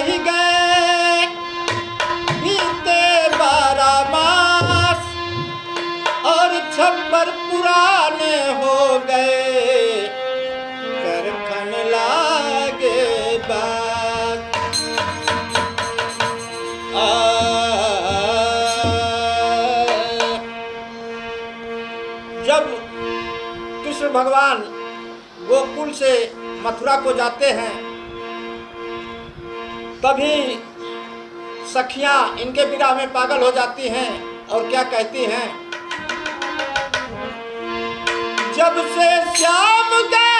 रह गए बीते 12 मास और छप्पर पुराने हो गए करखन लागे बात। जब कृष्ण भगवान गोकुल से मथुरा को जाते हैं तभी सखियां इनके विरह में पागल हो जाती हैं और क्या कहती हैं, जब से श्याम गए